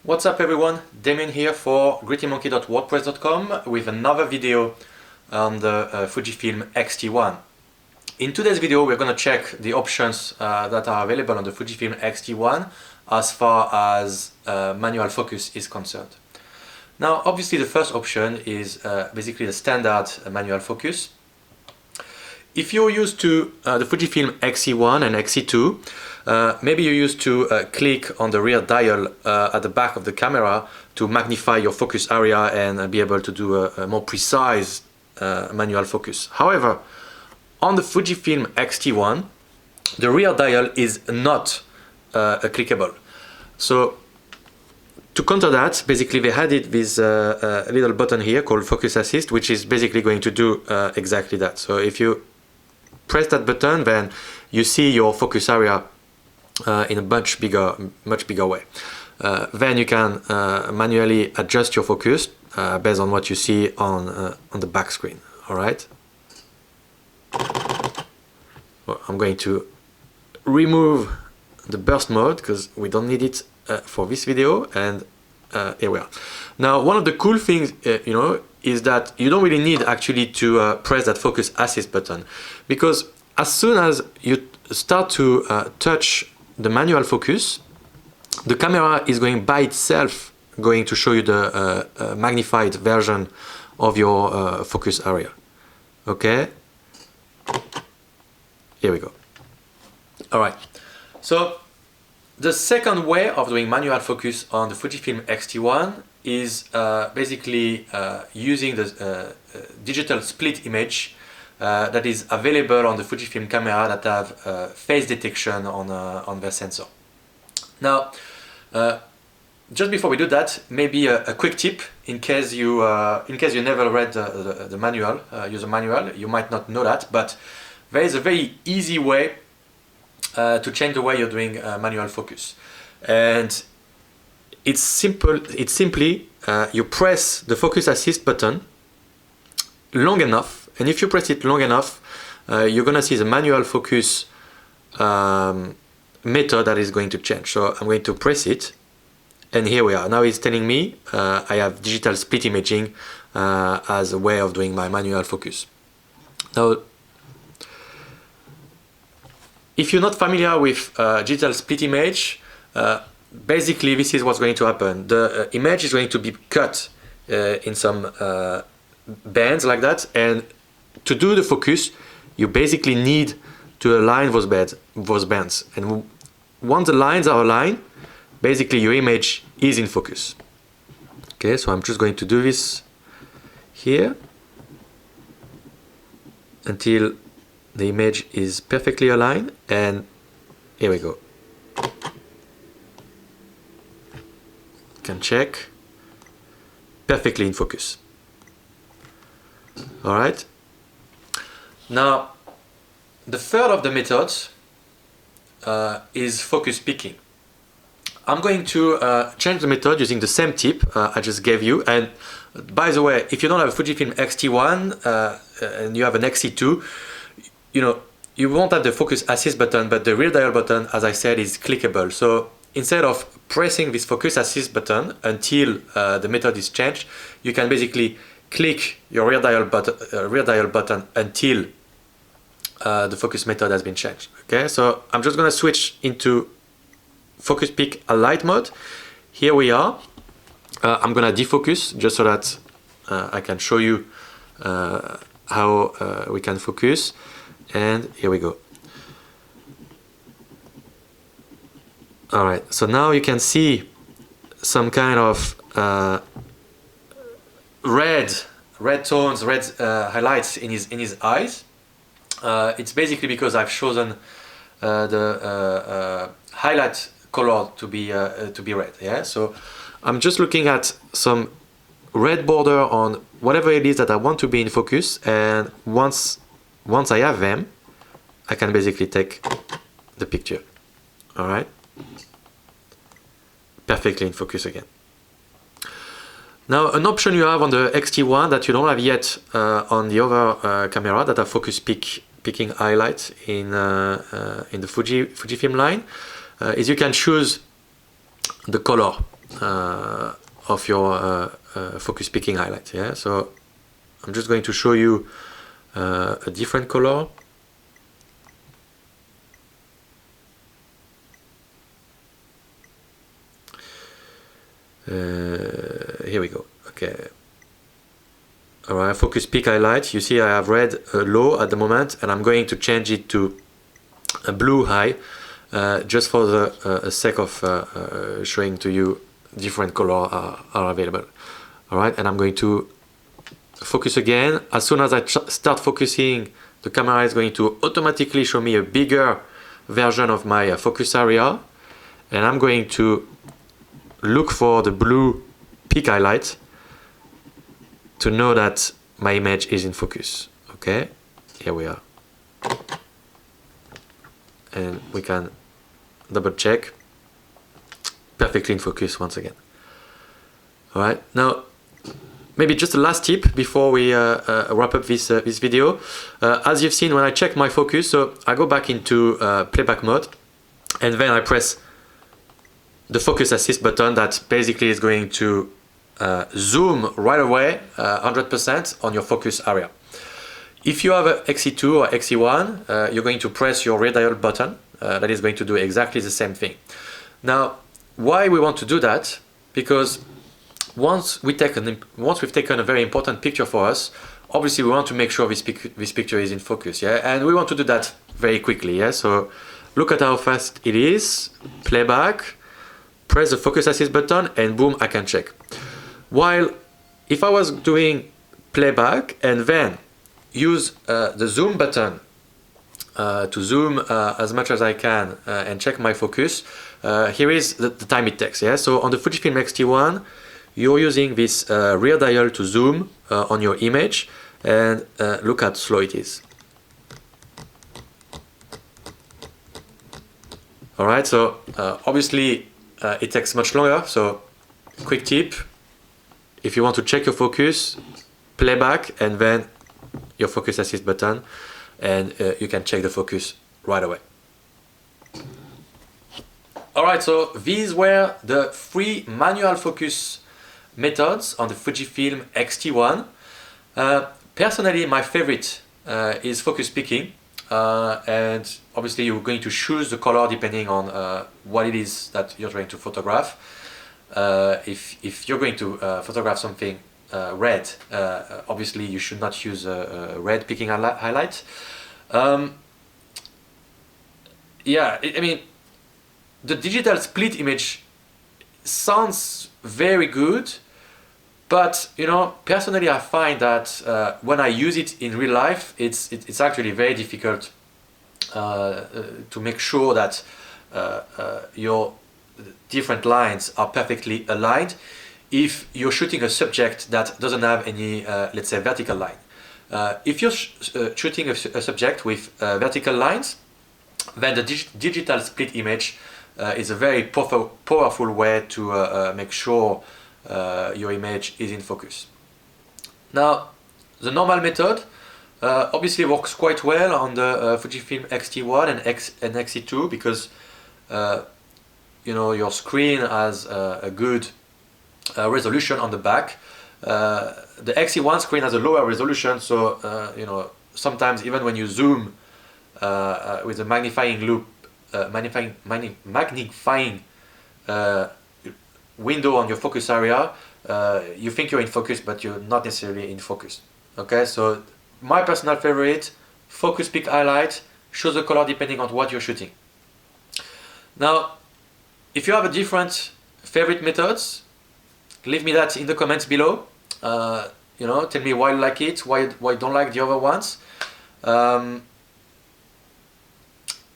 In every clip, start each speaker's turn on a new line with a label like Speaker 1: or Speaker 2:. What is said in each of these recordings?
Speaker 1: What's up everyone, Damien here for grittymonkey.wordpress.com with another video on the Fujifilm X-T1. In today's video we're going to check the options that are available on the Fujifilm X-T1 as far as manual focus is concerned. Now obviously the first option is basically the standard manual focus. If you're used to the Fujifilm X-T1 and X-T2, maybe you're used to click on the rear dial at the back of the camera to magnify your focus area and be able to do a more precise manual focus. However, on the Fujifilm X-T1, the rear dial is not clickable. So to counter that, basically they added this little button here called Focus Assist, which is basically going to do exactly that. So if you press that button, then you see your focus area in a much bigger way. Then you can manually adjust your focus based on what you see on the back screen. All right. Well, I'm going to remove the burst mode because we don't need it for this video, and here we are. Now, one of the cool things, is that you don't really need actually to press that focus assist button, because as soon as you start to touch the manual focus, the camera is going by itself going to show you the magnified version of your focus area. Okay, here we go. All right, so the second way of doing manual focus on the Fujifilm X-T1 is basically using the digital split image that is available on the Fujifilm camera that have face detection on their sensor. Now, just before we do that, maybe a quick tip in case you never read the manual, user manual. You might not know that, but there is a very easy way to change the way you're doing manual focus, and it's simple. It's simply you press the focus assist button long enough, and if you press it long enough, you're gonna see the manual focus method that is going to change. So I'm going to press it, and here we are. Now it's telling me I have digital split imaging as a way of doing my manual focus. Now, if you're not familiar with digital split image, basically this is what's going to happen. The image is going to be cut in some bands like that, and to do the focus you basically need to align those bands, and once the lines are aligned, basically your image is in focus. Okay, so I'm just going to do this here until the image is perfectly aligned, and here we go. Can check, perfectly in focus. All right. Now, the third of the methods is focus picking. I'm going to change the method using the same tip I just gave you. And by the way, if you don't have a Fujifilm X-T1 and you have an X-T2, you won't have the focus assist button, but the rear dial button, as I said, is clickable. So instead of pressing this focus assist button until the method is changed, you can basically click your rear dial button until the focus method has been changed. Okay, so I'm just going to switch into focus pick a light mode. Here we are. I'm going to defocus just so that I can show you how we can focus. And here we go. All right, so now you can see some kind of red tones, red highlights in his eyes. It's basically because I've chosen the highlight color to be red. Yeah, so I'm just looking at some red border on whatever it is that I want to be in focus, and once I have them, I can basically take the picture. All right, perfectly in focus again. Now, an option you have on the X-T1 that you don't have yet on the other camera that are focus picking highlights in the Fujifilm line is you can choose the color. of your focus picking highlight. Yeah, so I'm just going to show you a different color. Here we go. Okay. Alright, focus peak highlight. You see I have red low at the moment, and I'm going to change it to a blue high, just for the sake of showing to you different colors are available. Alright, and I'm going to focus again. As soon as I start focusing, the camera is going to automatically show me a bigger version of my focus area, and I'm going to look for the blue peak highlight to know that my image is in focus. Okay, here we are, and we can double check. Perfectly in focus once again. All right, now maybe just a last tip before we wrap up this video. As you've seen, when I check my focus, so I go back into playback mode, and then I press the focus assist button that basically is going to zoom right away 100% on your focus area. If you have an X-T2 or X-T1, you're going to press your rear dial button. That is going to do exactly the same thing. Now, why we want to do that? Because once we've taken a very important picture for us, obviously we want to make sure this picture is in focus, yeah, and we want to do that very quickly, yeah. So look at how fast it is. Playback, press the focus assist button, and boom, I can check. While if I was doing playback and then use the zoom button to zoom as much as I can and check my focus, here is the time it takes, yeah. So on the Fujifilm X-T1, you're using this rear dial to zoom on your image, and look how slow it is. All right, so obviously it takes much longer. So quick tip, if you want to check your focus, playback and then your focus assist button, and you can check the focus right away. All right, so these were the 3 manual focus methods on the Fujifilm X-T1. Personally, my favorite is focus picking, and obviously you're going to choose the color depending on what it is that you're trying to photograph. If you're going to photograph something red, obviously you should not use a red picking highlight. Yeah, I mean, the digital split image sounds very good, but you know, personally I find that when I use it in real life, it's actually very difficult to make sure that your different lines are perfectly aligned if you're shooting a subject that doesn't have any, let's say, vertical line. If you're shooting a subject with vertical lines, then the digital split image is a very powerful way to make sure your image is in focus. Now, the normal method obviously works quite well on the Fujifilm X-T1 and X-T2 because you know, your screen has a good resolution on the back. The X-T1 screen has a lower resolution, so you know, sometimes even when you zoom with a magnifying loop, magnifying window on your focus area, you think you're in focus, but you're not necessarily in focus. Okay, so my personal favorite, focus pick highlight, shows the color depending on what you're shooting. Now, if you have a different favorite methods, leave me that in the comments below. You know, tell me why you like it, why you don't like the other ones.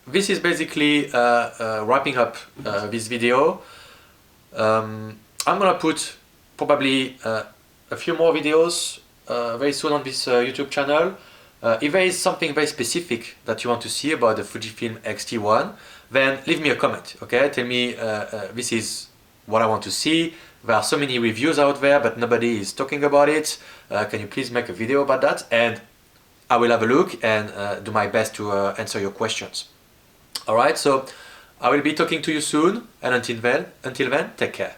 Speaker 1: This is basically wrapping up this video. I'm gonna put probably a few more videos very soon on this YouTube channel. If there is something very specific that you want to see about the Fujifilm X-T1, then leave me a comment, okay? Tell me this is what I want to see. There are so many reviews out there, but nobody is talking about it. Can you please make a video about that? And I will have a look and do my best to answer your questions. Alright, so I will be talking to you soon, and until then, take care.